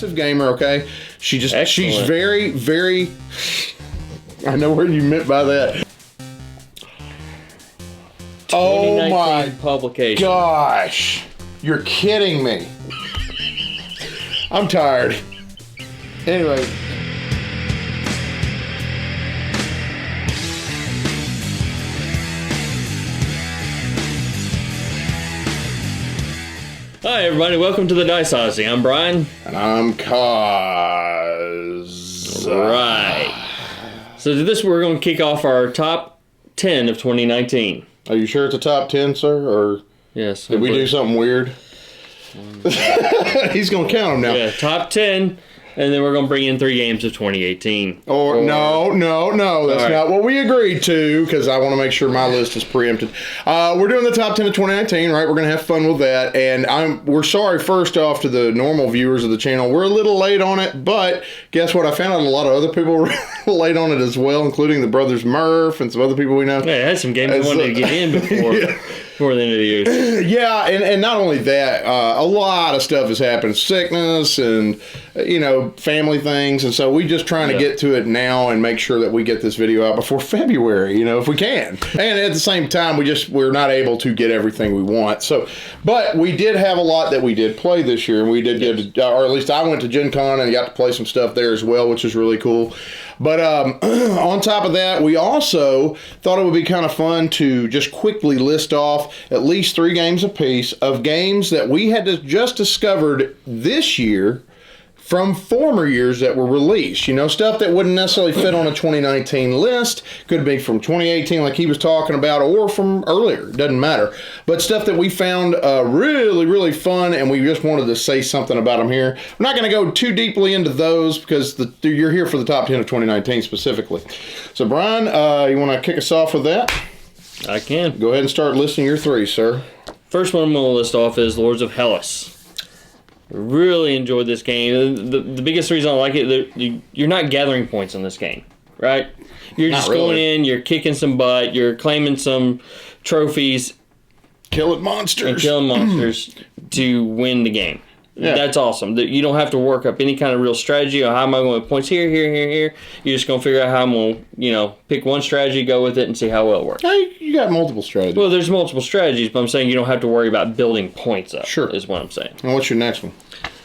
massive gamer, okay? She's Excellent. very, very... I know what you meant by that. Oh my publication. gosh. You're kidding me. I'm tired. Anyway. Hi everybody, welcome to the Dice Odyssey. I'm Brian. And I'm Kaz. Right. So to this we're going to kick off our top 10 of 2019. Are you sure it's a top 10, sir? Or Yes. did we do something weird? He's going to count them now. Yeah, top 10, and then we're going to bring in 3 games of 2018. Or no, that's right. not what we agreed to, because I want to make sure my list is preempted. We're doing the top 10 of 2019, right? We're going to have fun with that, and we're sorry first off to the normal viewers of the channel. We're a little late on it, but guess what? I found out a lot of other people were late on it as well, including the brothers Murph and some other people we know. Yeah, I had some games I wanted to get in before the end of the year. Yeah, and not only that, a lot of stuff has happened. Sickness and, family things. And so we just trying to get to it now and make sure that we get this video out before February, if we can. And at the same time, we're not able to get everything we want. So, but we did have a lot that we did play this year. And we did get, or at least I went to Gen Con and got to play some stuff there as well, which is really cool. But on top of that, we also thought it would be kind of fun to just quickly list off at least 3 games apiece of games that we had just discovered this year from former years that were released. Stuff that wouldn't necessarily fit on a 2019 list. Could be from 2018 like he was talking about, or from earlier. It doesn't matter. But stuff that we found really, really fun, and we just wanted to say something about them here. I'm not going to go too deeply into those because you're here for the top 10 of 2019 specifically. So, Brian, you want to kick us off with that? I can. Go ahead and start listing your 3, sir. First one I'm going to list off is Lords of Hellas. Really enjoyed this game. The biggest reason I like it, you're not gathering points in this game, right? You're just going in, you're kicking some butt, you're claiming some trophies. Killing monsters. And killing monsters to win the game. Yeah. That's awesome. You don't have to work up any kind of real strategy or how am I going to points here. You're just going to figure out how I'm going to, pick one strategy, go with it, and see how well it works. Hey, you got multiple strategies. Well, there's multiple strategies, but I'm saying you don't have to worry about building points up. Sure. Is what I'm saying. And what's your next one?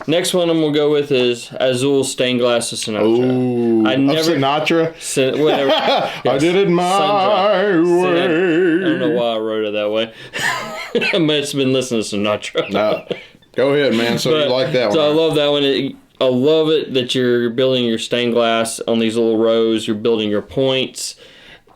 Next one I'm going to go with is Azul Stained Glass of Sinatra. Ooh, I never, Sinatra? Whatever. Yes. I did it my way. I don't know why I wrote it that way. I must have been listening to Sinatra. No. Go ahead, man. So you like that one. So I love that one. I love it that you're building your stained glass on these little rows. You're building your points.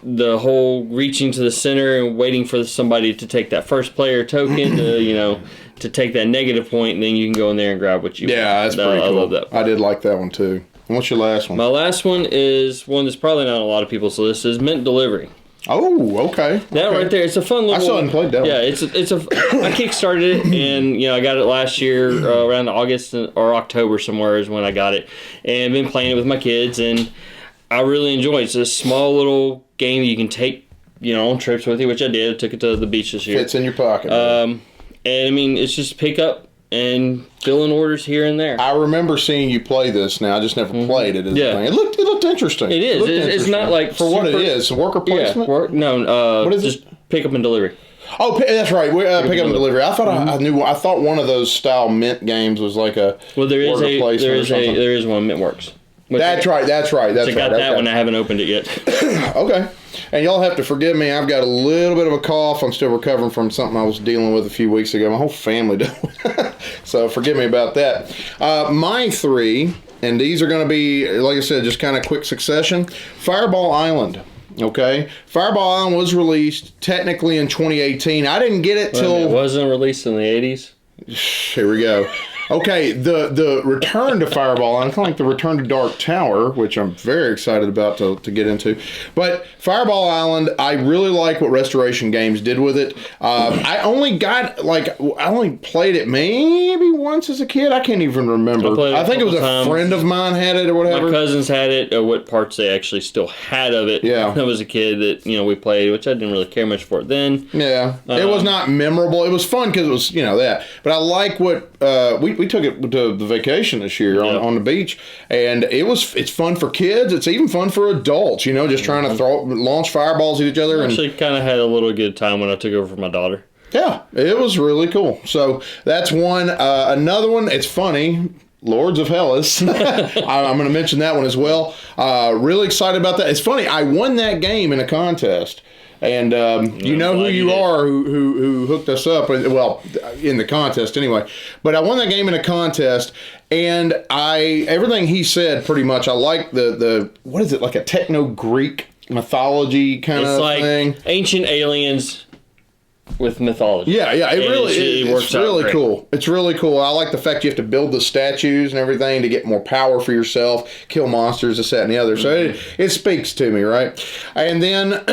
The whole reaching to the center and waiting for somebody to take that first player token to take that negative point, and then you can go in there and grab what you want. Yeah, that's pretty cool. I love that. I did like that one too. And what's your last one? My last one is one that's probably not on a lot of people's list. Is Mint Delivery. Oh, okay. That right there, it's a fun little... I still haven't played that one. Yeah, I kickstarted it, and I got it last year around August or October somewhere is when I got it, and I've been playing it with my kids, and I really enjoy it. It's a small little game that you can take, on trips with you, which I did. I took it to the beach this year. Fits in your pocket. And I mean, it's just pick up and fill in orders here and there. I remember seeing you play this. Now I just never played it. Yeah. It looked interesting. It is. It's not like for what it is. Worker placement. Yeah. What is just pick up and delivery. Oh, that's right. Pick up and delivery. I thought I knew. I thought one of those style Mint games was like a there is one Mintworks. That's right. I got that one. I haven't opened it yet. Okay. And y'all have to forgive me. I've got a little bit of a cough. I'm still recovering from something I was dealing with a few weeks ago. My whole family did. So forgive me about that. My 3, and these are going to be, like I said, just kind of quick succession. Fireball Island. Okay. Fireball Island was released technically in 2018. I didn't get it till... It wasn't released in the 80s? Here we go. Okay, the return to Fireball Island, kind of like the return to Dark Tower, which I'm very excited about to get into. But Fireball Island, I really like what Restoration Games did with it. I only played it maybe once as a kid. I can't even remember. I think it was a friend of mine had it or whatever. My cousins had it, or what parts they actually still had of it. Yeah. When I was a kid that, we played, which I didn't really care much for it then. Yeah. It was not memorable. It was fun because it was, that. But I like what, we took it to the vacation this year on the beach, and it's fun for kids. It's even fun for adults. Just trying to launch fireballs at each other. I actually kind of had a little good time when I took over for my daughter. Yeah, it was really cool. So that's one. Another one. It's funny. Lords of Hellas. I'm going to mention that one as well. Really excited about that. It's funny. I won that game in a contest. And you know who you are who hooked us up. Well, in the contest anyway. But I won that game in a contest, and everything he said pretty much. I like the what is it, like a techno-Greek mythology kind of thing? It's like ancient aliens with mythology. Yeah, it works. It's really great. Cool. It's really cool. I like the fact you have to build the statues and everything to get more power for yourself, kill monsters, this, that, and the other. So it speaks to me, right? And then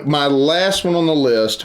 my last one on the list,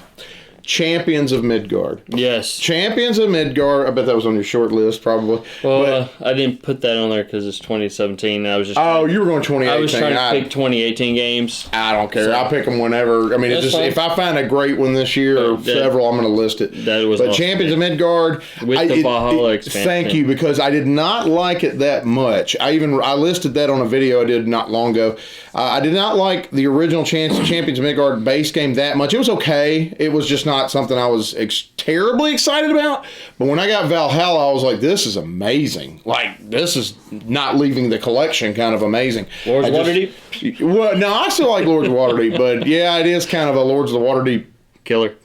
Champions of Midgard. Yes. Champions of Midgard. I bet that was on your short list, probably. Well, I didn't put that on there because it's 2017. I was just. You were going 2018. I was trying to pick 2018 games. I don't care. I'll pick them whenever. I mean, it's just if I find a great one this year or several, I'm going to list it. That was. But awesome. Champions of Midgard with the Valhalla expansion. Thank you, because I did not like it that much. I listed that on a video I did not long ago. I did not like the original Champions of Midgard base game that much. It was okay. It was just not something I was terribly excited about. But when I got Valhalla, I was like, this is amazing. Like, this is not leaving the collection kind of amazing. Lords of Waterdeep? Well, no, I still like Lords of Waterdeep, but yeah, it is kind of a Lords of the Waterdeep killer.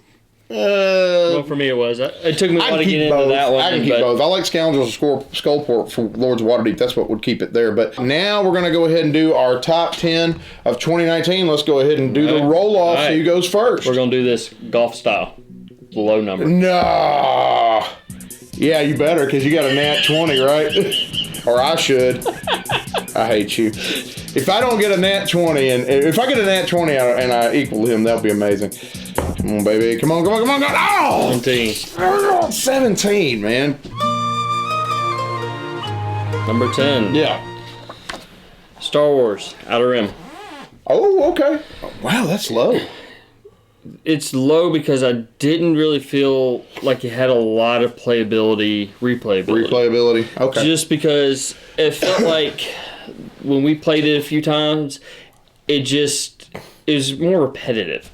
Well, for me it was. It took me a while to get into that one. I can keep both. I like Scoundrels of Skullport for Lords of Waterdeep. That's what would keep it there. But now we're going to go ahead and do our top 10 of 2019. Let's go ahead and do the roll-off. Right. So who goes first? We're going to do this golf style. Low number. No. Yeah, you better, because you got a nat 20, right? Or I should. I hate you. If I don't get a nat 20, and if I get a nat 20 and I equal him, that'll be amazing. Come on, baby. Come on. Oh! 17. 17, man. Number 10. Yeah. Star Wars, Outer Rim. Oh, okay. Wow, that's low. It's low because I didn't really feel like it had a lot of replayability. Okay. Just because it felt like when we played it a few times, it was more repetitive.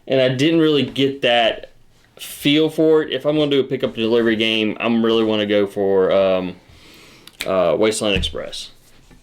And I didn't really get that feel for it. If I'm going to do a pick-up delivery game, I'm really want to go for Wasteland Express.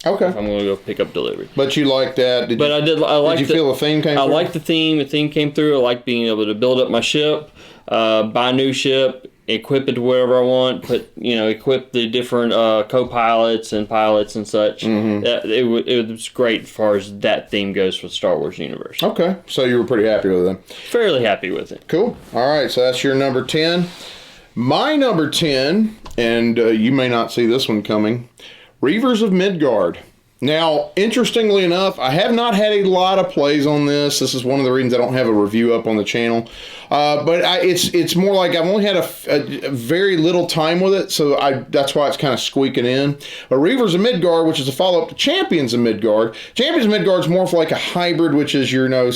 Okay. If I'm going to go pick up delivery. But you like that? Did you feel the theme came through? I liked the theme. The theme came through. I like being able to build up my ship, buy a new ship, equip it to whatever I want, equip the different co-pilots and pilots and such. Mm-hmm. It was great as far as that theme goes for the Star Wars universe. Okay. So you were pretty happy with it? Fairly happy with it. Cool. All right. So that's your number 10. My number 10, and you may not see this one coming, Reavers of Midgard. Now, interestingly enough, I have not had a lot of plays on this. This is one of the reasons I don't have a review up on the channel. But it's more like I've only had a very little time with it, so that's why it's kind of squeaking in. But Reavers of Midgard, which is a follow-up to Champions of Midgard. Champions of Midgard is more of like a hybrid, which is your Euro /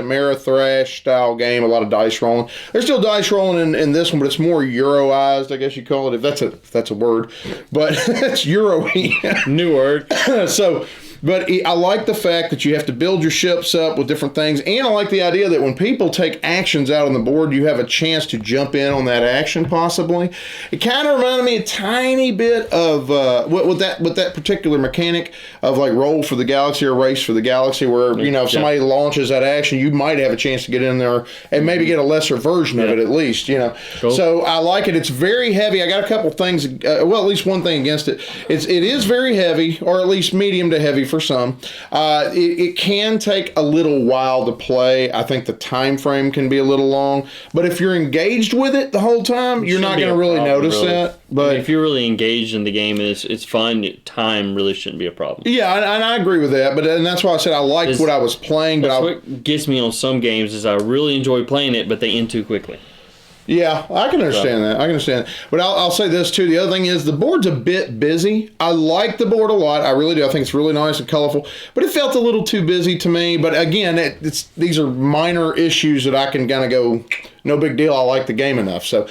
Ameritrash style game. A lot of dice rolling. There's still dice rolling in this one, but it's more Euroized, I guess you call it, if that's a word. But it's Euro-y. New word. But I like the fact that you have to build your ships up with different things, and I like the idea that when people take actions out on the board, you have a chance to jump in on that action possibly. It kind of reminded me a tiny bit of with that particular mechanic of like Roll for the Galaxy or Race for the Galaxy, where if somebody launches that action, you might have a chance to get in there and maybe get a lesser version of it at least. Cool. So I like it. It's very heavy. I got a couple things. At least one thing against it. It is very heavy, or at least medium to heavy for some. It can take a little while to play. I think the time frame can be a little long, but if you're engaged with it the whole time, you're not going to really notice that. But if you're really engaged in the game and it's fun, time really shouldn't be a problem. Yeah, and I agree with that. And that's why I said I liked what I was playing. But what gets me on some games is I really enjoy playing it, but they end too quickly. Yeah, I can understand that. But I'll say this, too. The other thing is the board's a bit busy. I like the board a lot. I really do. I think it's really nice and colorful. But it felt a little too busy to me. But again, these are minor issues that I can kind of go, no big deal. I like the game enough. So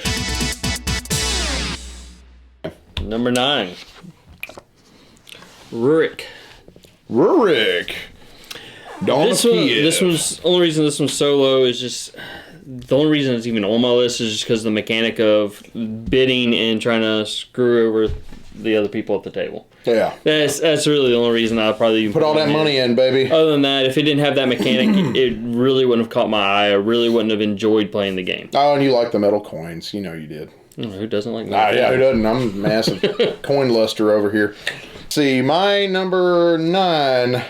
Number 9. Rurik. Dawn of Kiev. This one's only reason this one's so low is just the only reason it's even on my list is just because of the mechanic of bidding and trying to screw over the other people at the table. Yeah. That's really the only reason I probably even put all that money in, baby. Other than that, if it didn't have that mechanic, it really wouldn't have caught my eye. I really wouldn't have enjoyed playing the game. Oh, and you like the metal coins. You know you did. Who doesn't like that? Yeah, who doesn't? I'm a massive coin luster over here. See, my number 9.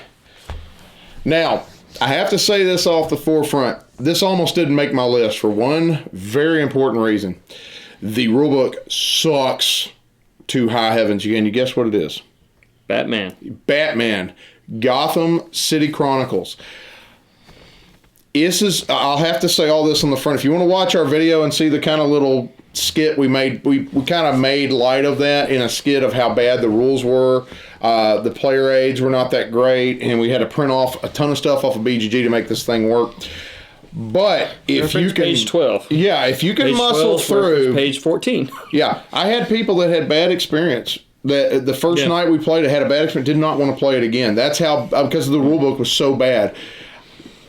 Now, I have to say this off the forefront. This almost didn't make my list for one very important reason. The rulebook sucks to high heavens. Can you guess what it is? Batman. Gotham City Chronicles. I'll have to say all this on the front. If you want to watch our video and see the kind of little skit we made, we kind of made light of that in a skit of how bad the rules were. The player aids were not that great, and we had to print off a ton of stuff off of BGG to make this thing work. But if you can, page 12. Yeah, if you can Page muscle 12 through page 14. Yeah, I had people that had bad experience. The first night we played it had a bad experience, did not want to play it again. That's how, because the rule book was so bad.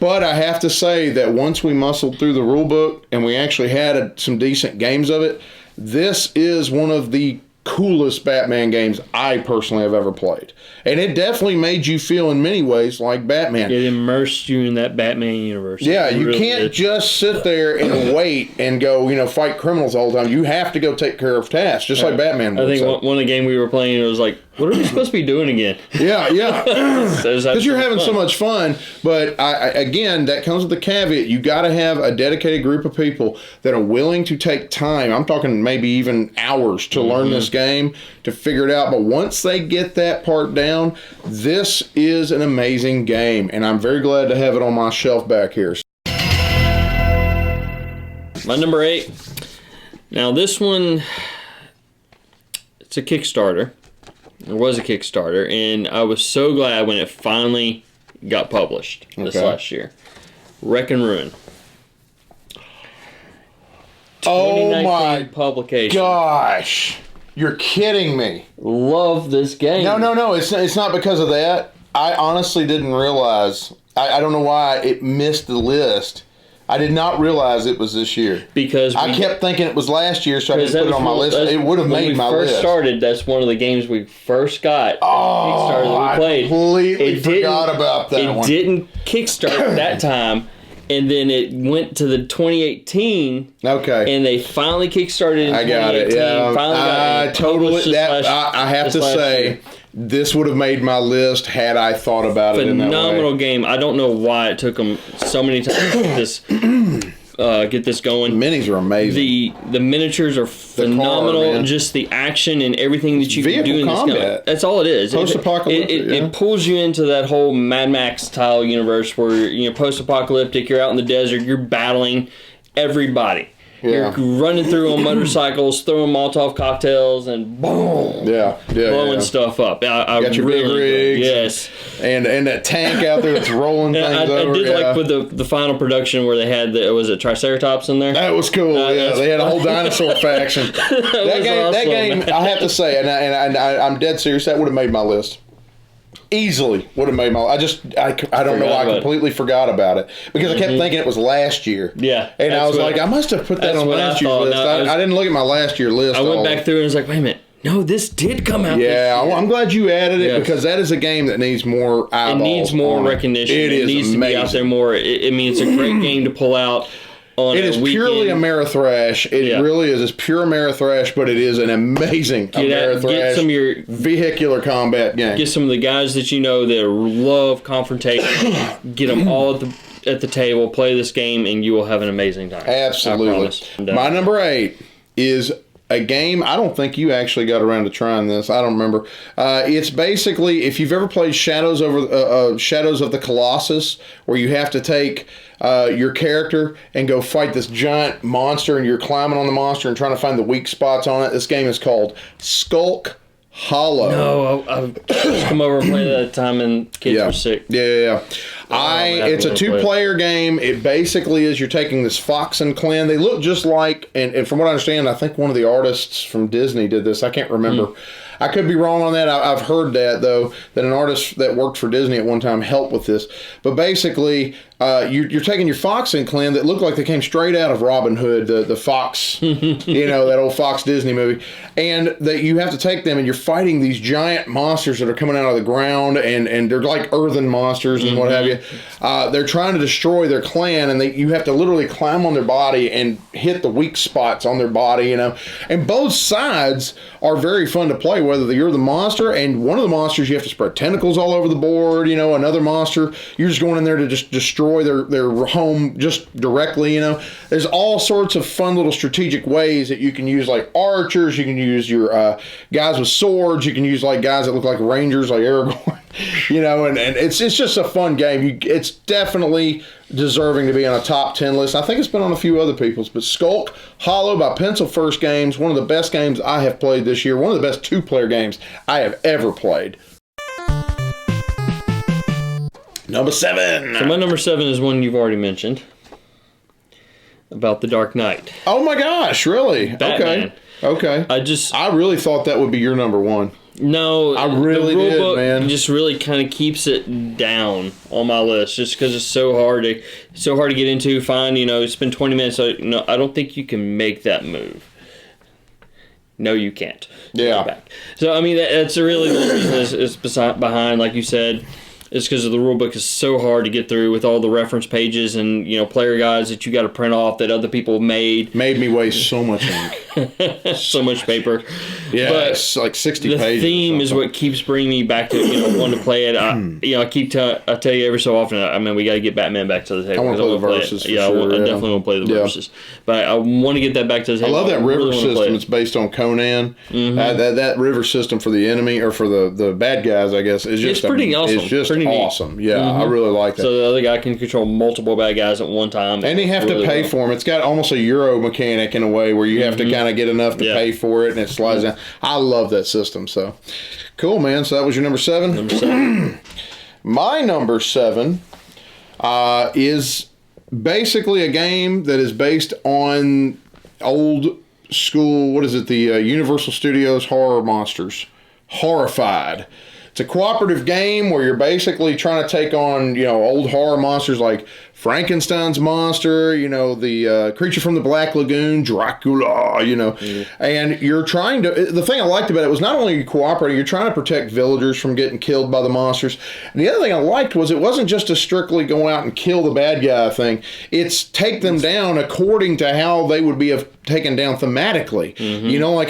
But I have to say that once we muscled through the rule book and we actually had some decent games of it, this is one of the coolest Batman games I personally have ever played. And it definitely made you feel in many ways like Batman. It immersed you in that Batman universe. Yeah, you can't just sit there and wait and go, fight criminals all the time. You have to go take care of tasks, just like Batman would. I think one of the game we were playing, it was like, what are we supposed to be doing again? Yeah. Because you're having so much fun. But again, that comes with the caveat. You got to have a dedicated group of people that are willing to take time. I'm talking maybe even hours to learn this game, to figure it out. But once they get that part down, this is an amazing game. And I'm very glad to have it on my shelf back here. My number 8. Now this one, it's a Kickstarter. It was a Kickstarter, and I was so glad when it finally got published this last year. Wreck and Ruin. Oh my publication. Gosh. You're kidding me. Love this game. No. It's not because of that. I honestly didn't realize. I don't know why it missed the list. I did not realize it was this year. Because I kept thinking it was last year, so I didn't put it on my list. It would have made my list. When we first started, that's one of the games we first got. Kickstarter that we played. I completely forgot about that one. It didn't kickstart at that time, and then it went to the 2018. Okay. And they finally kickstarted in 2018. I got it. Yeah. I have to say, this would have made my list had I thought about it in that way. Phenomenal game. I don't know why it took them so many times to get this going. Minis are amazing. The miniatures are phenomenal. Car, just the action and everything that you can do in this game. That's all it is. Post-apocalyptic. It pulls you into that whole Mad Max style universe where post-apocalyptic. You're out in the desert. You're battling everybody. Yeah. You're running through on motorcycles, throwing Molotov cocktails, and boom, blowing stuff up. I got your really big rigs, yes, and that tank out there that's rolling things over. I did like with the final production where they had was it Triceratops in there? That was cool. They had a whole dinosaur faction. That game, I have to say, and I'm dead serious. That would have made my list. Easily would have made my. I don't know why I completely forgot about it because I kept thinking it was last year. Yeah, and I was like, I must have put that on last year's list. I didn't look at my last year list. I went back through and was like, wait a minute, no, this did come out. Yeah, I'm glad you added it because that is a game that needs more eyeballs. It needs more recognition. It needs to be out there more. I mean, it's a great game to pull out. It is purely Amerithrash. It really is. It's pure Amerithrash, but it is an amazing Amerithrash. Get some of your vehicular combat game. Get some of the guys that you know that love confrontation. Get them all at the table. Play this game, and you will have an amazing time. Absolutely. My number 8 is a game I don't think you actually got around to trying this. I don't remember. It's basically, if you've ever played Shadows of the Colossus, where you have to take your character and go fight this giant monster, and you're climbing on the monster and trying to find the weak spots on it. This game is called Skulk Hollow. No, I've come over and played that time and kids were sick. Yeah. It's a 2-player game. It basically is you're taking this fox and clan. They look just like, and from what I understand, I think one of the artists from Disney did this. I can't remember. I could be wrong on that. I've heard that, though, that an artist that worked for Disney at one time helped with this. But basically, you're taking your fox and clan that look like they came straight out of Robin Hood, the Fox, that old Fox Disney movie. And that you have to take them, and you're fighting these giant monsters that are coming out of the ground, and they're like earthen monsters and what have you. They're trying to destroy their clan, and you have to literally climb on their body and hit the weak spots on their body, And both sides are very fun to play, whether you're the monster, and one of the monsters you have to spread tentacles all over the board, another monster, you're just going in there to just destroy their home just directly, There's all sorts of fun little strategic ways that you can use, like archers, you can use your guys with swords, you can use like guys that look like rangers, like Aragorn, and it's just a fun game. It's definitely deserving to be on a top 10 list. I think it's been on a few other people's, but Skulk Hollow by Pencil First Games, one of the best games I have played this year, one of the best 2-player games I have ever played. Number 7. So my number 7 is one you've already mentioned, about The Dark Knight. Oh my gosh, really? Batman. Okay. I really thought that would be your number 1. No, I really the rule did, book man. Just really kind of keeps it down on my list, just because it's so hard to get into. Spend 20 minutes. So, I don't think you can make that move. No, you can't. Yeah. Back. So I mean, that's really the reason it's behind, like you said. It's because the rule book is so hard to get through with all the reference pages and player guides that you got to print off that other people made. Made me waste so much ink, so much paper. Yeah, but it's like 60 pages. The theme is what keeps bringing me back to wanting to play it. I tell you every so often. We got to get Batman back to the table. I want to play the verses. I definitely want to play the verses. But I want to get that back to the table. I love that river system. It's based on Conan. That river system for the enemy or for the bad guys, I guess, is just pretty awesome. It's just awesome. Yeah, I really like that. So the other guy can control multiple bad guys at one time. And you have to pay for them. It's got almost a Euro mechanic in a way where you have to kind of get enough to pay for it, and it slides down. I love that system. So cool, man. So that was your number 7? Number 7. My number 7 is basically a game that is based on old school, what is it, the Universal Studios horror monsters. Horrified. It's a cooperative game where you're basically trying to take on, old horror monsters like Frankenstein's monster, the creature from the Black Lagoon, Dracula, and you're trying to, the thing I liked about it was not only you cooperating, you're trying to protect villagers from getting killed by the monsters. And the other thing I liked was it wasn't just a strictly go out and kill the bad guy thing. It's take them down according to how they would be taken down thematically.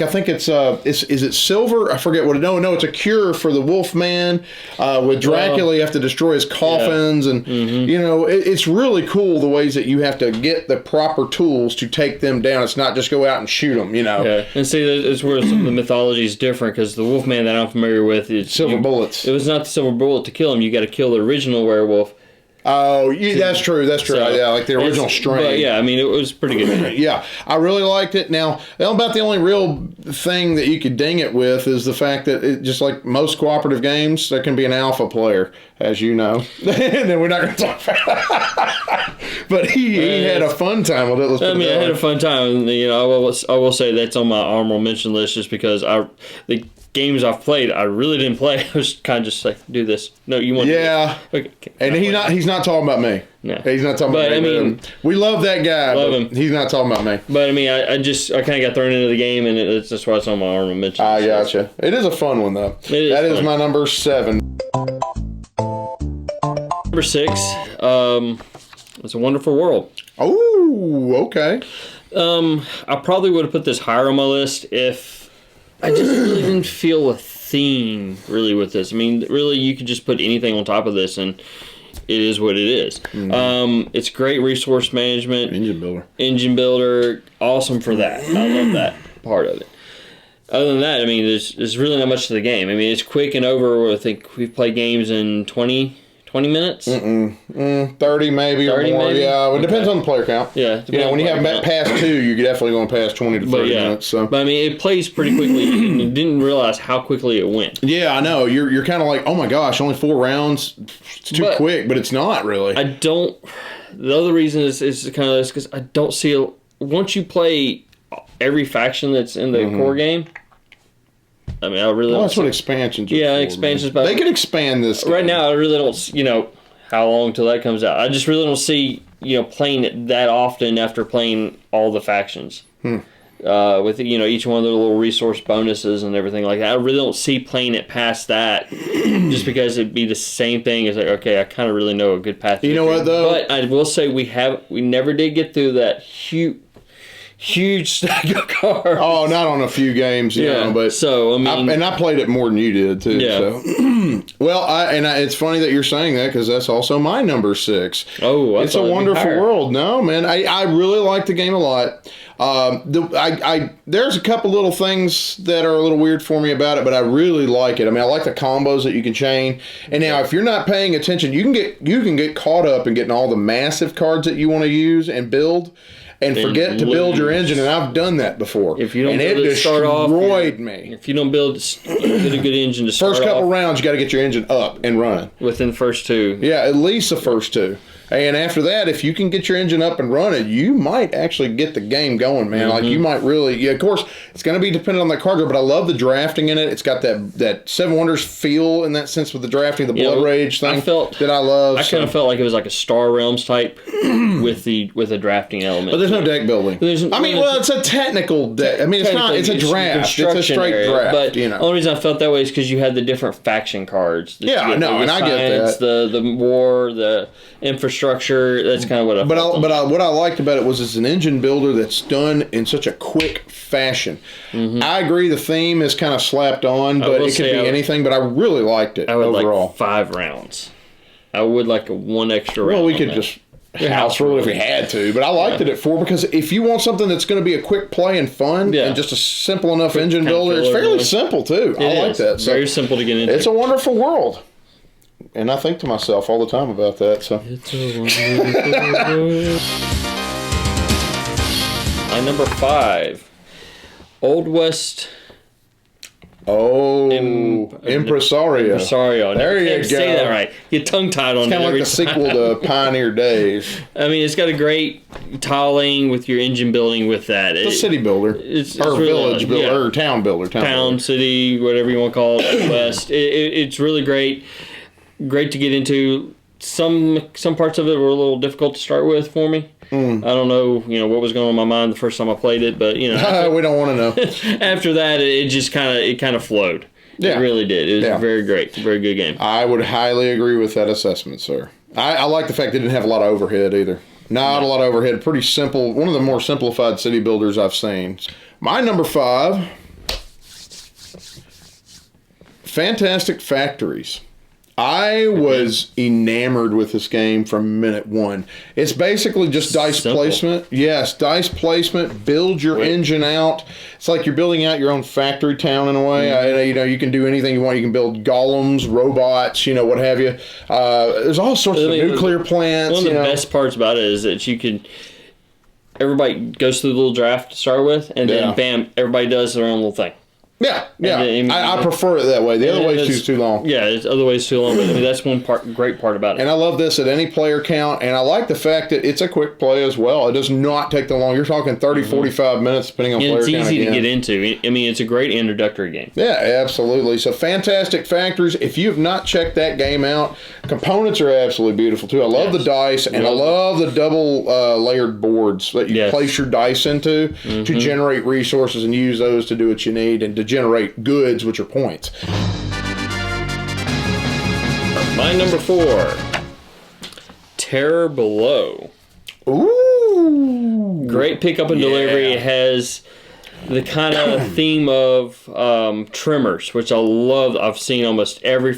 I think it's is it Silver? I forget what it. No, it's a cure for the Wolfman. With Dracula, you have to destroy his coffins, and it's really cool the ways that you have to get the proper tools to take them down. It's not just go out and shoot them. Yeah, and see, that's where some of the mythology is different, because the Wolfman that I'm familiar with, silver bullets. It was not the silver bullet to kill him. You got to kill the original werewolf. Oh, yeah, that's true. So, yeah, like the original strain. But yeah, it was pretty good. Yeah, I really liked it. Now, about the only real thing that you could ding it with is the fact that just like most cooperative games, there can be an alpha player, as you know. And then we're not going to talk about that. But he had a fun time with it. I had a fun time. I will say that's on my honorable mention list just because the games I've played, I really didn't play. I was kind of just like, do this. No, you want to do this? Okay, and he's not talking about me. No. He's not talking about me. We love that guy. Love him. He's not talking about me. But I kind of got thrown into the game, and it's just why it's on my honorable mention. I gotcha. It is a fun one, though. That is my number 7. Number 6, It's a Wonderful World. Oh, okay. I probably would have put this higher on my list if I just really didn't feel a theme really with this. Really, you could just put anything on top of this, and it is what it is. It's great resource management. Engine builder. Awesome for that. I love that part of it. Other than that, there's really not much to the game. It's quick and over. I think we've played games in 20 20 minutes? 30 maybe 30 or more. maybe? Yeah, it depends on the player count. Yeah. You know, when you have past 2, you're definitely going past 20 to 30 minutes. So. But I mean, it plays pretty quickly. And you didn't realize how quickly it went. Yeah, I know. You're kind of like, oh my gosh, only 4 rounds. It's too quick, but it's not really. I don't. The other reason is kind of this because I don't see once you play every faction that's in the core game. I mean, I really. Well, that's what expansions. Expansions. But they can expand this right now. I really don't. How long till that comes out? I just really don't see playing it that often after playing all the factions. With each one of their little resource bonuses and everything like that. I really don't see playing it past that, just because it'd be the same thing as like, okay, I kind of really know a good path. You know what though? But I will say we never did get through that huge stack of cards. Oh, not on a few games, but so I mean, I played it more than you did too. Yeah. So. Well, it's funny that you're saying that because that's also my number 6. Oh, it's a wonderful world. No, man, I really like the game a lot. There's a couple little things that are a little weird for me about it, but I really like it. I mean, I like the combos that you can chain. And now, if you're not paying attention, you can get caught up in getting all the massive cards that you want to use and build. And forget to build your engine, and I've done that before. If you don't and build it it to start off, destroyed me. If you don't build get a good engine to start first couple off, rounds, you got to get your engine up and running within the first 2. Yeah, at least the first 2. And after that, if you can get your engine up and running, you might actually get the game going, man. Like, you might really... Yeah, of course, it's going to be dependent on that cargo, but I love the drafting in it. It's got that Seven Wonders feel in that sense with the drafting, the Blood Rage thing that I love. I kind of felt like it was like a Star Realms type with a drafting element. But there's no deck building. It's a technical deck. I mean, it's not... It's a draft. It's a straight draft, But the only reason I felt that way is because you had the different faction cards. Yeah, no, and I get that. The war, the infrastructure. That's kind of what I felt. But what I liked about it was it's an engine builder that's done in such a quick fashion. I agree the theme is kind of slapped on, but it could be anything, but I really liked it overall. Like 5 rounds. I would like one extra round. Well, we could just house rule if we had to, but I liked it at 4 because if you want something that's going to be a quick play and fun and just a simple enough engine builder, it's fairly simple too. I like that. Very simple to get into. It's a wonderful world. And I think to myself all the time about that. So it's a wonderful world. My number 5, Old West. Oh, Impresario. Impresario. There you go. Say that right. You tongue tied on it. It's kind of like the sequel to Pioneer Days. I mean, it's got a great tiling with your engine building with that. It's a city builder. It's village builder or town builder. Town, city, whatever you want to call it. West. It's really great. Great to get into. Some parts of it were a little difficult to start with for me. I don't know, what was going on in my mind the first time I played it, but we don't want to know. After that, it just kind of flowed. Yeah. It really did. It was very great, very good game. I would highly agree with that assessment, sir. I like the fact it didn't have a lot of overhead either. Not a lot of overhead. Pretty simple. One of the more simplified city builders I've seen. My number 5, Fantastic Factories. I was enamored with this game from minute 1. It's basically just dice placement. Yes, dice placement. Build your engine out. It's like you're building out your own factory town in a way. You can do anything you want. You can build golems, robots, what have you. There's all sorts of nuclear plants. One of the best parts about it is that you can. Everybody goes through the little draft to start with, and then bam, everybody does their own little thing. Yeah. I prefer it that way. The other way is too long. Yeah, the other way is too long. But that's one great part about it. And I love this at any player count. And I like the fact that it's a quick play as well. It does not take that long. You're talking 30, 45 minutes depending on player count. It's easy to get into. I mean, it's a great introductory game. Yeah, absolutely. So Fantastic Factories. If you have not checked that game out, components are absolutely beautiful too. I love the dice, and I love the double layered boards that you place your dice into to generate resources and use those to do what you need and to generate goods, which are points. My number 4, Terror Below. Ooh, great pickup and delivery. It has the kind of theme of Tremors, which I love. I've seen almost every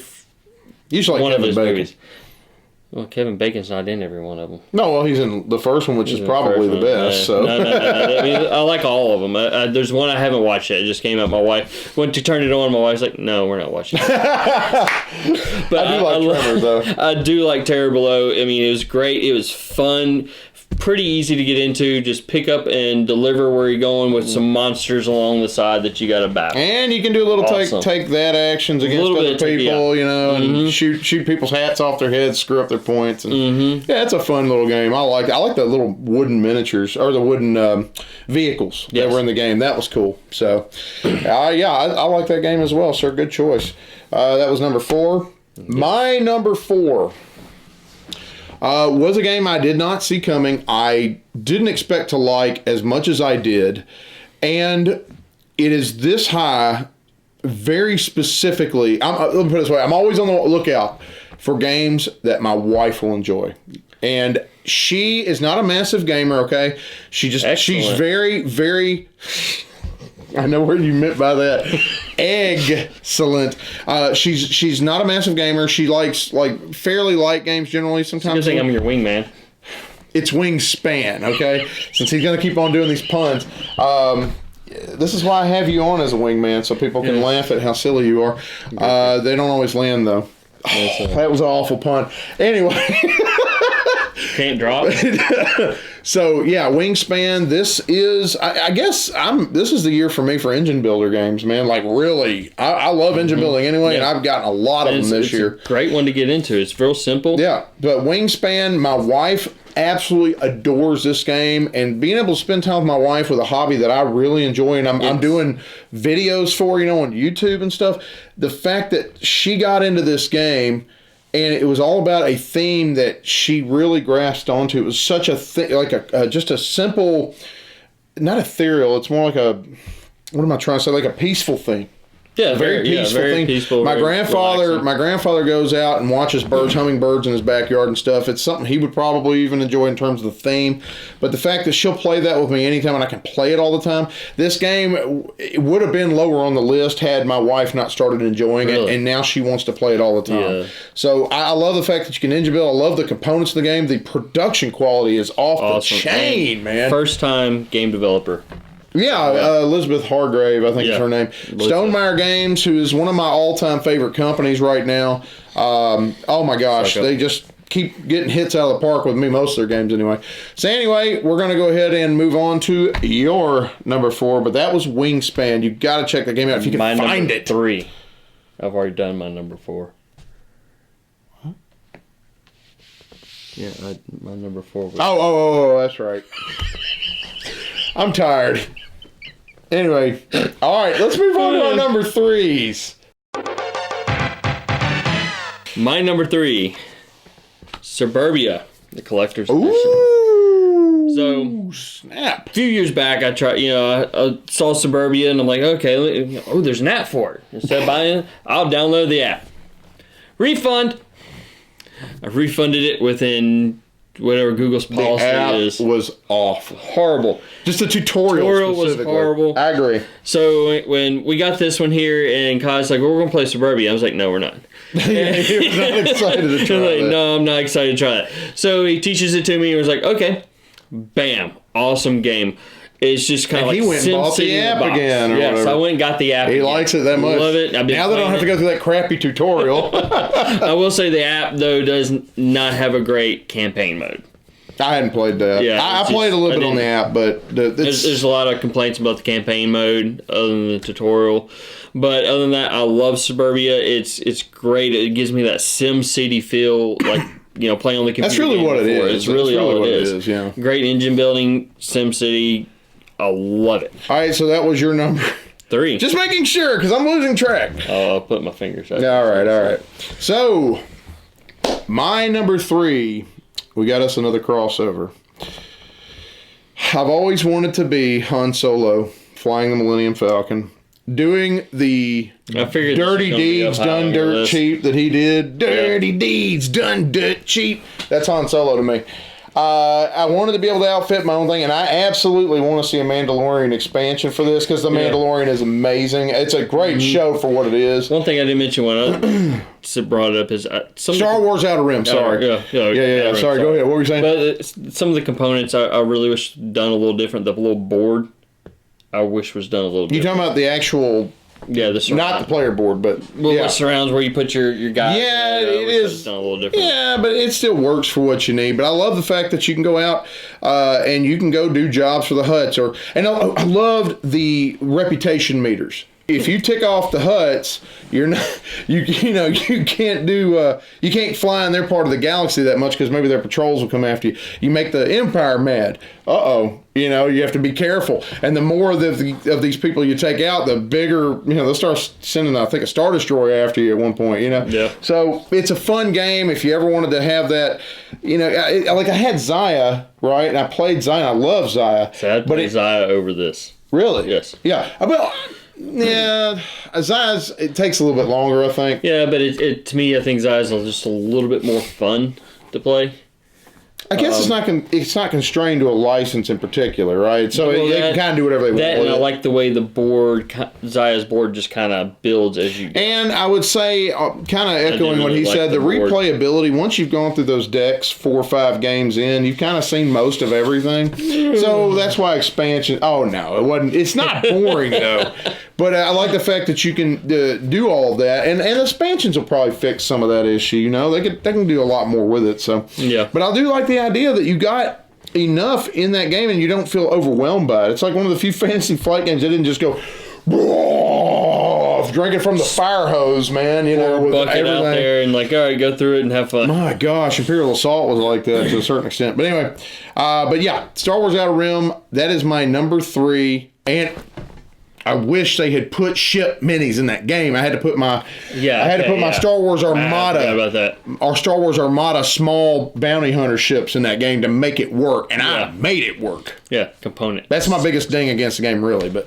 one of those movies. Well, Kevin Bacon's not in every one of them. No, well, he's in the first one, which is probably the best. So No. I mean, I like all of them. There's one I haven't watched yet. It just came out. My wife went to turn it on. My wife's like, "No, we're not watching it." But I do like Tremors, though. I do like Terror Below. I mean, it was great. It was fun. Pretty easy to get into. Just pick up and deliver where you're going with some monsters along the side that you got to battle. And you can do a little Awesome. take that actions against other people, you know, and shoot people's hats off their heads, screw up their points. And yeah, it's a fun little game. I like the little wooden miniatures or the wooden vehicles that were in the game. That was cool. So I like that game as well, sir. Good choice. That was number 4. My number 4 was a game I did not see coming. I didn't expect to like as much as I did. And it is this high very specifically. Let me put it this way. I'm always on the lookout for games that my wife will enjoy. And she is not a massive gamer, okay? She's very, very... I know what you meant by that. Excellent. She's not a massive gamer. She likes fairly light games generally. Sometimes Good thing I'm your wingman. It's Wingspan, okay? Since he's gonna keep on doing these puns. This is why I have you on as a wingman, so people can laugh at how silly you are. They don't always land though. That was an awful pun. Anyway. Can't drop. So yeah, Wingspan. This is, I guess, this is the year for me for engine builder games, man. Like really, I love engine building anyway, and I've gotten a lot of them this year. It's a great one to get into. It's real simple. Yeah, but Wingspan, my wife absolutely adores this game, and being able to spend time with my wife with a hobby that I really enjoy, and I'm doing videos for, on YouTube and stuff. The fact that she got into this game. And it was all about a theme that she really grasped onto. It was such a just a simple, not ethereal. It's more like what am I trying to say? Like a peaceful thing. Yeah, very peaceful very thing. Peaceful, my very grandfather goes out and watches hummingbirds in his backyard and stuff. It's something he would probably even enjoy in terms of the theme. But the fact that she'll play that with me anytime and I can play it all the time. This game, it would have been lower on the list had my wife not started enjoying it, and now she wants to play it all the time. Yeah. So I love the fact that you can engine build. I love the components of the game. The production quality is off the chain, man. First time game developer. Yeah, Elizabeth Hargrave, I think is her name. Stonemaier Games, who is one of my all-time favorite companies right now. Oh my gosh, they just keep getting hits out of the park with me, most of their games anyway. So anyway, we're going to go ahead and move on to your number 4, but that was Wingspan. You've got to check the game out if you can find it. 3. I've already done my number 4. Huh? Yeah, my number 4 was... Oh, that's right. I'm tired. Anyway, all right, let's move on to our number 3s. My number 3, Suburbia, the collector's edition. So, snap. A few years back, I tried, I saw Suburbia, and I'm like, okay, there's an app for it. Instead of buying it, I'll download the app. Refund. I refunded it within whatever Google's policy is. The app was awful. Horrible. Just the tutorial was horrible. I agree. So when we got this one here, and Kai's like, well, we're going to play Suburbia. I was like, no, we're not. He was not excited to try that. No, I'm not excited to try that. So he teaches it to me and was like, okay, bam, awesome game. It's just kind of like he went and bought the app again. Yes, whatever. I went and got the app. He likes it that much. Love it. Now they don't have to go through that crappy tutorial. I will say the app though does not have a great campaign mode. I hadn't played that. Yeah, I played a little bit on the app, but there's a lot of complaints about the campaign mode other than the tutorial. But other than that, I love Suburbia. It's great. It gives me that Sim City feel, like playing on the computer. That's really what it is. It's really all what it is. Yeah. Great engine building, Sim City. I love it. All right, so that was your number 3. Just making sure, because I'm losing track. I'll put my fingers out. All right. So, my number 3, we got us another crossover. I've always wanted to be Han Solo, flying the Millennium Falcon, doing the dirty deeds done dirt cheap that he did. Dirty deeds done dirt cheap. That's Han Solo to me. I wanted to be able to outfit my own thing, and I absolutely want to see a Mandalorian expansion for this because the Mandalorian is amazing. It's a great show for what it is. One thing I didn't mention when I brought it up is Star Wars Outer Rim. Sorry, yeah. Sorry, go ahead. What were you saying? But some of the components I really wish done a little different. The little board, I wish was done a little. You different. talking about the actual? Yeah, not the player board, but the surrounds where you put your guys. Yeah, it is done a little different. Yeah, but it still works for what you need. But I love the fact that you can go out and you can go do jobs for the huts, and I loved the reputation meters. If you tick off the huts, you're not you can't do you can't fly in their part of the galaxy that much because maybe their patrols will come after you. You make the Empire mad. You have to be careful. And the more of these people you take out, the bigger they'll start sending I think a Star Destroyer after you at one point. Yeah. So it's a fun game if you ever wanted to have that. Like I had Zaya, right, and I played Zaya. And I love Zaya. So I'd play Zaya over this. Really? Yes. Yeah. Well. Yeah, Zaya's it takes a little bit longer, I think. Yeah, but it to me, I think Zaya's just a little bit more fun to play. I guess it's not constrained to a license in particular, right? So they can kind of do whatever they want. And I like the way the Zaya's board just kind of builds as you go. And I would say, kind of echoing what he said, the replayability, once you've gone through those decks 4 or 5 games in, you've kind of seen most of everything. So that's why expansion, oh no, it wasn't, it's not boring though. But I like the fact that you can do all of that. And expansions will probably fix some of that issue, They can do a lot more with it. So yeah. But I do like the idea that you got enough in that game and you don't feel overwhelmed by it. It's like one of the few Fantasy Flight games that didn't just go drinking from the fire hose, man. With bucket everything out there and all right, go through it and have fun. My gosh, Imperial Assault was like that to a certain extent. But anyway, but yeah, Star Wars Outer Rim. That is my number 3, and I wish they had put ship minis in that game. I had to put my Star Wars Armada. I forgot about that. Our Star Wars Armada small bounty hunter ships in that game to make it work, and I made it work. Yeah, component. That's my biggest ding against the game, really. But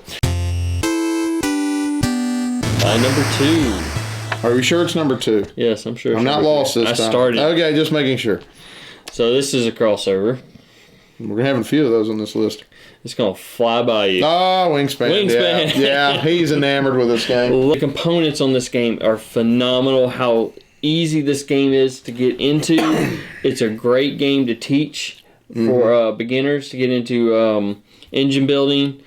number 2. Are we sure it's number 2? Yes, I'm sure. I'm not lost this time. I started. Okay, just making sure. So this is a crossover. We're having a few of those on this list. It's going to fly by you. Oh, Wingspan. Yeah, he's enamored with this game. The components on this game are phenomenal. How easy this game is to get into. It's a great game to teach for beginners to get into engine building.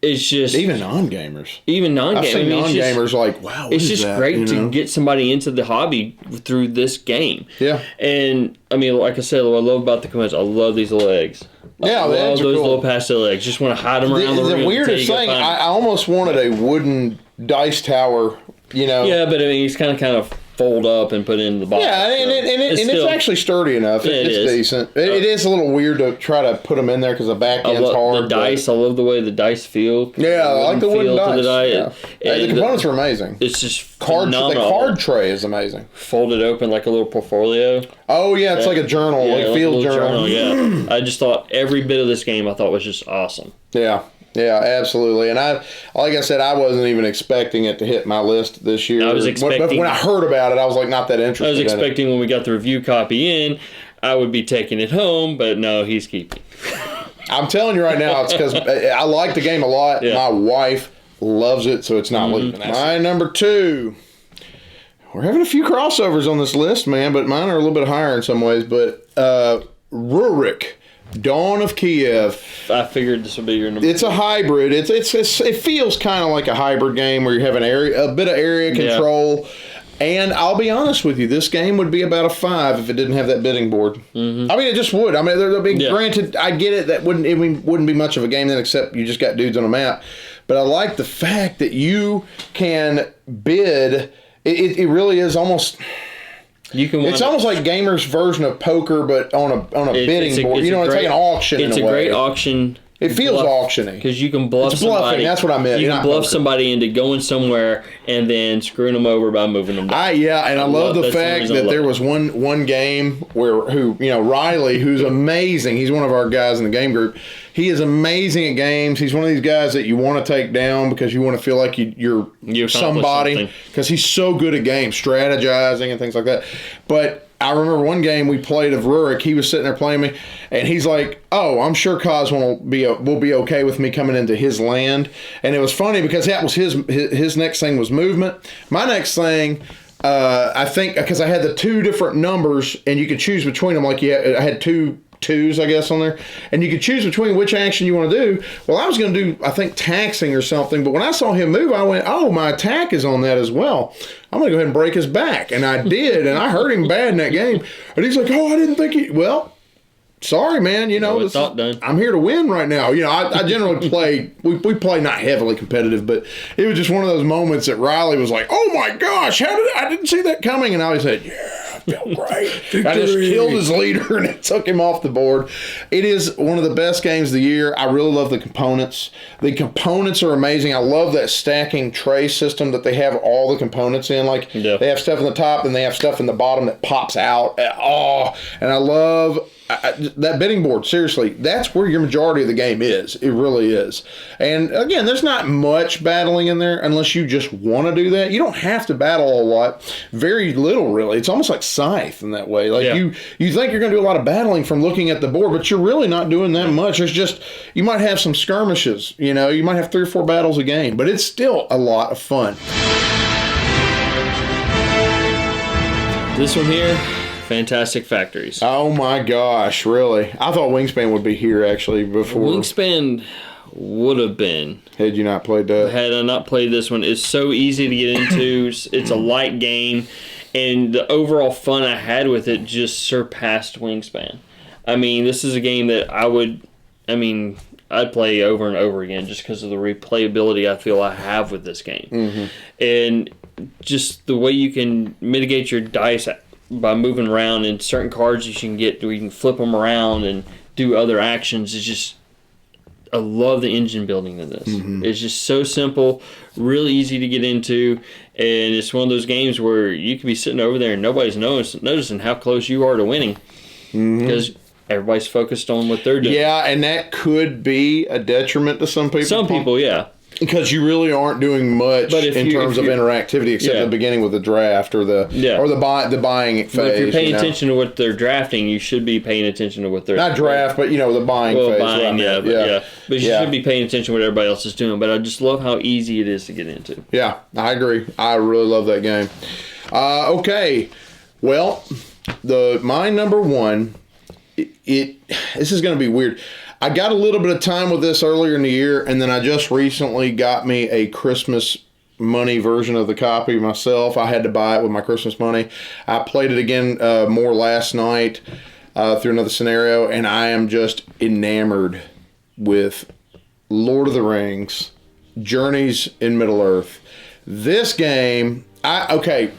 It's just even non-gamers. I've seen non-gamers like, wow, it's just great to get somebody into the hobby through this game. Yeah. And I mean, like I said, what I love about the components, I love these little eggs. Yeah, I love those little pastel eggs. Just want to hide them around the room. The weirdest thing, I almost wanted a wooden dice tower. Yeah, but I mean, it's kind of fold up and put in the box. Yeah, and it's actually sturdy enough. It's decent. It is a little weird to try to put them in there because the back end's hard. The dice, I love the way the dice feel. Yeah, I like the wooden dice. The components are amazing. It's just phenomenal. The card tray is amazing. Folded open like a little portfolio. Oh yeah, it's like a journal, like field journal. Yeah, I just thought every bit of this game I thought was just awesome. Yeah. Yeah, absolutely. And like I said, I wasn't even expecting it to hit my list this year. I was expecting, but when I heard about it, I was like not that interested. I was expecting when we got the review copy in, I would be taking it home, but no, he's keeping. I'm telling you right now, it's because I like the game a lot. Yeah. My wife loves it, so it's not leaving. My number 2. We're having a few crossovers on this list, man, but mine are a little bit higher in some ways. But Rurik. Dawn of Kiev. I figured this would be your number. It's a hybrid. It feels kind of like a hybrid game where you have a bit of area control. Yeah. And I'll be honest with you, this game would be about a 5 if it didn't have that bidding board. Mm-hmm. I mean, it just would. I mean, granted, I get it. It wouldn't be much of a game then, except you just got dudes on a map. But I like the fact that you can bid. It really is almost. It's almost like gamers' version of poker, but on a bidding board. It's like an auction. It's a great auction. It feels auctioning because you can bluff somebody. That's what I meant. You can bluff somebody into going somewhere and then screwing them over by moving them down. I love the fact that there was one game where Riley, who's amazing. He's one of our guys in the game group. He is amazing at games. He's one of these guys that you want to take down because you want to feel like you're somebody because he's so good at games, strategizing and things like that. But I remember one game we played of Rurik. He was sitting there playing me, and he's like, "Oh, I'm sure Cosmo will be okay with me coming into his land." And it was funny because that was his next thing was movement. My next thing, I think, because I had the two different numbers, and you could choose between them. Like I had two twos, I guess, on there, and you could choose between which action you want to do. Well, I was going to do, I think, taxing or something, but when I saw him move, I went, oh, my attack is on that as well. I'm going to go ahead and break his back, and I did, and I hurt him bad in that game. And he's like, oh, I didn't think he, well, sorry, man. I'm here to win right now. I generally play. We play not heavily competitive, but it was just one of those moments that Riley was like, "Oh my gosh, I didn't see that coming," and I said, "Yeah, I felt great." I just killed his leader and it took him off the board. It is one of the best games of the year. I really love the components. The components are amazing. I love that stacking tray system that they have all the components in. Like they have stuff in the top and they have stuff in the bottom that pops out. Oh, and I love. That betting board, seriously, that's where your majority of the game is. It really is. And again, there's not much battling in there unless you just want to do that. You don't have to battle a lot. Very little, really. It's almost like Scythe in that way. Like you think you're going to do a lot of battling from looking at the board, but you're really not doing that much. There's just, you might have some skirmishes. You might have 3 or 4 battles a game, but it's still a lot of fun. This one here, Fantastic Factories. Oh my gosh, really? I thought Wingspan would be here actually before. Wingspan would have been. Had you not played that? Had I not played this one. It's so easy to get into. It's a light game, and the overall fun I had with it just surpassed Wingspan. I mean, this is a game that I'd play over and over again just because of the replayability I feel I have with this game. Mm-hmm. And just the way you can mitigate your dice by moving around, and certain cards you can get where you can flip them around and do other actions. It's just, I love the engine building of this. Mm-hmm. It's just so simple, really easy to get into, and it's one of those games where you can be sitting over there and nobody's noticing how close you are to winning because everybody's focused on what they're doing. Yeah, and that could be a detriment to some people. Some people, yeah. Because you really aren't doing much in terms of interactivity, except at the beginning with the draft or the buying phase. But if you're paying attention to what they're drafting, you should be paying attention to what they're not draft, but the buying phase. But you should be paying attention to what everybody else is doing. But I just love how easy it is to get into. Yeah, I agree. I really love that game. Okay, well, my number one. This is going to be weird. I got a little bit of time with this earlier in the year, and then I just recently got me a Christmas money version of the copy myself. I had to buy it with my Christmas money. I played it again more last night through another scenario, and I am just enamored with Lord of the Rings, Journeys in Middle-earth. This game...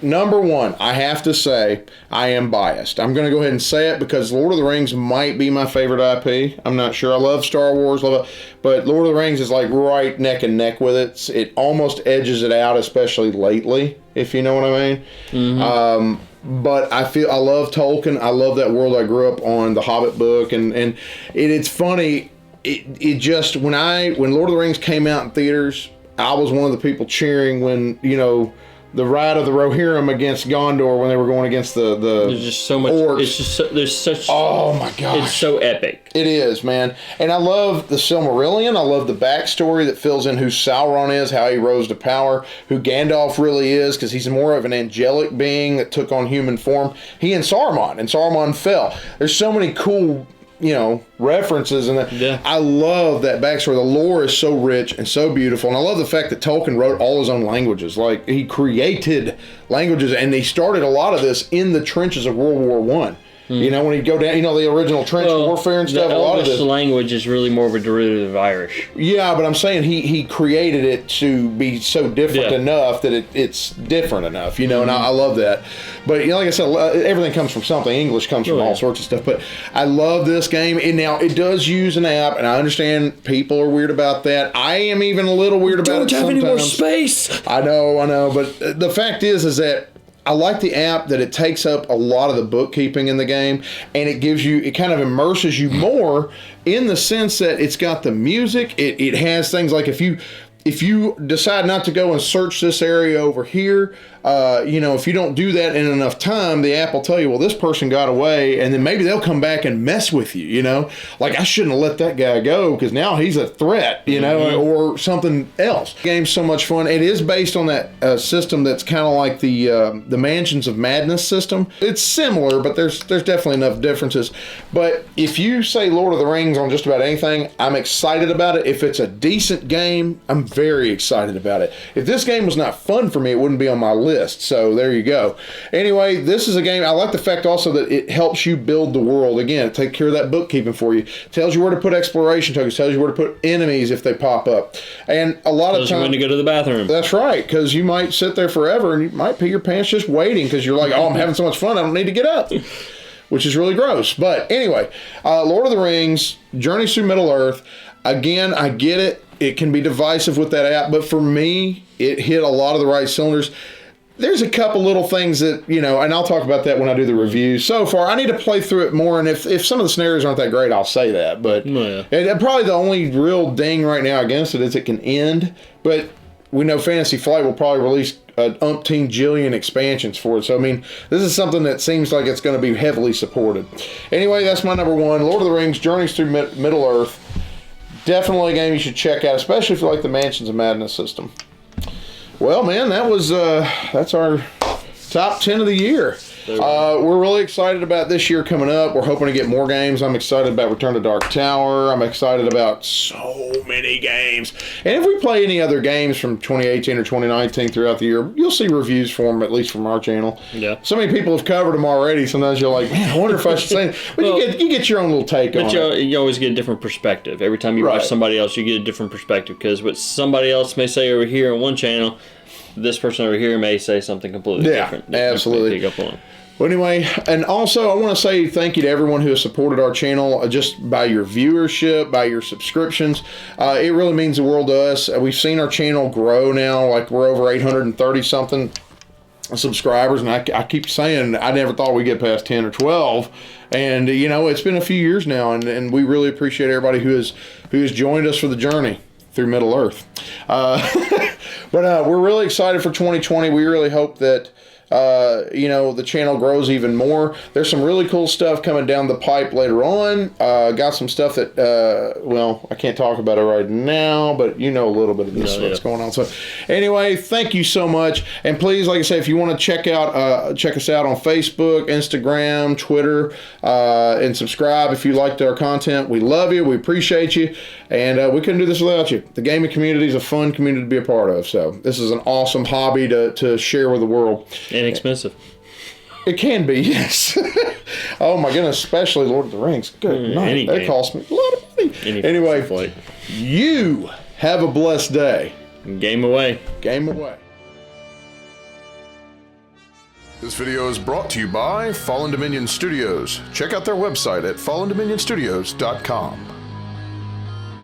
number one, I have to say I am biased. I'm going to go ahead and say it because Lord of the Rings might be my favorite IP. I'm not sure. I love Star Wars, but Lord of the Rings is like right neck and neck with it. It almost edges it out, especially lately, if you know what I mean. Mm-hmm. But I love Tolkien. I love that world I grew up on, the Hobbit book, and it's funny. It just when Lord of the Rings came out in theaters, I was one of the people cheering when the ride of the Rohirrim against Gondor when they were going against the there's just so much orcs. It's just there's such oh my gosh, it's so epic. It is, man. And I love the Silmarillion. I love the backstory that fills in who Sauron is, how he rose to power, who Gandalf really is, because he's more of an angelic being that took on human form. He and Saruman fell. There's so many cool references, and I love that backstory. The lore is so rich and so beautiful, and I love the fact that Tolkien wrote all his own languages. Like, he created languages, and he started a lot of this in the trenches of World War One. When he'd go down, the original trench warfare and stuff. The a lot of this language is really more of a derivative of Irish. Yeah, but I'm saying he created it to be so different enough that it's different enough, and I love that. But like I said, everything comes from something. English comes from all sorts of stuff. But I love this game. And now it does use an app, and I understand people are weird about that. I am even a little weird about it sometimes. Don't have any more space. I know. But the fact is that I like the app that it takes up a lot of the bookkeeping in the game, and it kind of immerses you more in the sense that it's got the music. It has things like if if you decide not to go and search this area over here, if you don't do that in enough time, the app will tell you, well, this person got away, and then maybe they'll come back and mess with you, Like, I shouldn't have let that guy go because now he's a threat, or something else. The game's so much fun. It is based on that system that's kind of like the Mansions of Madness system. It's similar, but there's definitely enough differences. But if you say Lord of the Rings on just about anything, I'm excited about it. If it's a decent game, I'm very excited about it. If this game was not fun for me, it wouldn't be on my list. So there you go. Anyway, this is a game. I like the fact also that it helps you build the world. Again, take care of that bookkeeping for you. Tells you where to put exploration tokens. Tells you where to put enemies if they pop up. And a lot of times, tells you when to go to the bathroom. That's right, because you might sit there forever and you might pee your pants just waiting because you're like, oh, I'm having so much fun, I don't need to get up. Which is really gross. But anyway, Lord of the Rings, Journeys Through Middle-earth. Again, I get it. It can be divisive with that app, but for me, it hit a lot of the right cylinders. There's a couple little things that, and I'll talk about that when I do the review. So far, I need to play through it more, and if some of the scenarios aren't that great, I'll say that. But probably the only real ding right now against it is it can end. But we know Fantasy Flight will probably release an umpteen jillion expansions for it. So, I mean, this is something that seems like it's going to be heavily supported. Anyway, that's my number one. Lord of the Rings, Journeys Through Middle-earth. Definitely a game you should check out, especially if you like the Mansions of Madness system. Well, man, that's our top 10 of the year. We're really excited about this year coming up. We're hoping to get more games. I'm excited about Return to Dark Tower. I'm excited about so many games. And if we play any other games from 2018 or 2019 throughout the year, you'll see reviews for them, at least from our channel. Yeah. So many people have covered them already. Sometimes you're like, man, I wonder if I should say it. But you get your own little take on it. But you always get a different perspective. Every time you watch somebody else, you get a different perspective. Because what somebody else may say over here on one channel, this person over here may say something completely different. Yeah, absolutely. Pick up on. Well, anyway, and also I want to say thank you to everyone who has supported our channel just by your viewership, by your subscriptions. It really means the world to us. We've seen our channel grow now, like we're over 830-something subscribers, and I keep saying I never thought we'd get past 10 or 12. And, it's been a few years now, and we really appreciate everybody who has joined us for the journey through Middle-earth. But we're really excited for 2020. We really hope that the channel grows even more. There's some really cool stuff coming down the pipe later on. Got some stuff that, I can't talk about it right now, but a little bit of this what's going on. So anyway, thank you so much. And please, like I say, if you want to check us out on Facebook, Instagram, Twitter, and subscribe if you liked our content. We love you. We appreciate you. And we couldn't do this without you. The gaming community is a fun community to be a part of. So this is an awesome hobby to share with the world. Inexpensive. It can be, yes. Oh my goodness, especially Lord of the Rings. Good night. That cost me a lot of money. Anyway, you have a blessed day. Game away. Game away. This video is brought to you by Fallen Dominion Studios. Check out their website at fallendominionstudios.com.